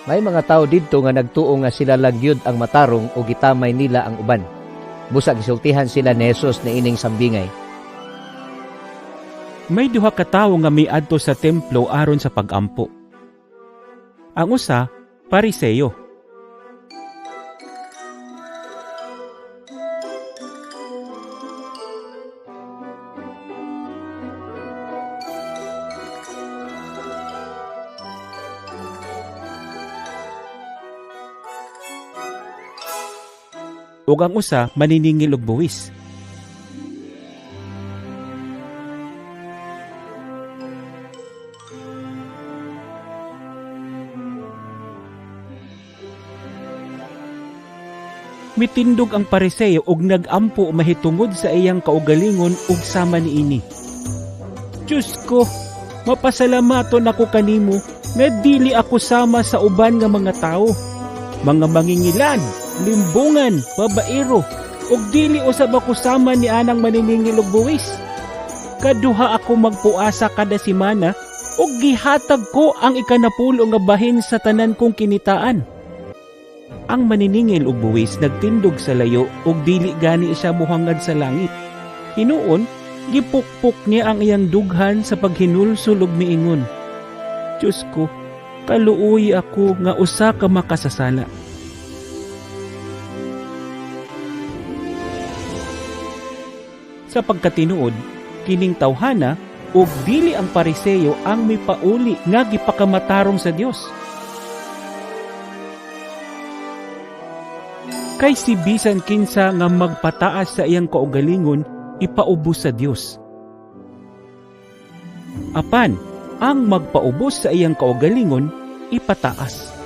May mga tao didto nga nagtuo nga sila lagyod ang matarong o gitamay nila ang uban. Busa gisultihan sila ni Jesus na ining sambingay. May duha ka tawo nga miadto sa templo aron sa pag-ampo. Ang usa, Pariseyo. Ug ang usa maniningil og buwis. Mitindog ang Pariseyo og nag-ampo mahitungod sa iyang kaugalingon ug sama niini. Diyos ko, mapasalamaton ako kanimo nga dili ako sama sa uban nga mga tao, mga mangingilan, limbungan, babaero, ug dili usab ako sama ni anang maniningil og buwis. Kaduha ako magpuasa kada semana ug gihatag ko ang ikanapulo nga bahin sa tanan kong kinitaan. Ang maniningil og buwis nagtindog sa layo ug dili gani siya muhangad sa langit. Hinuon, gipukpok niya ang iyang dughan sa paghinulsol ug miingon, Diyos ko, kaluoy ako nga usa ka makasasala. Sa pagkatinuod, kining tawhana ug dili ang Pariseyo ang mipauli nga gipakamatarong sa Dios. Kay si bisan kinsa nga magpataas sa iyang kaugalingon, ipaubos sa Dios. Apan, ang magpaubos sa iyang kaugalingon, ipataas.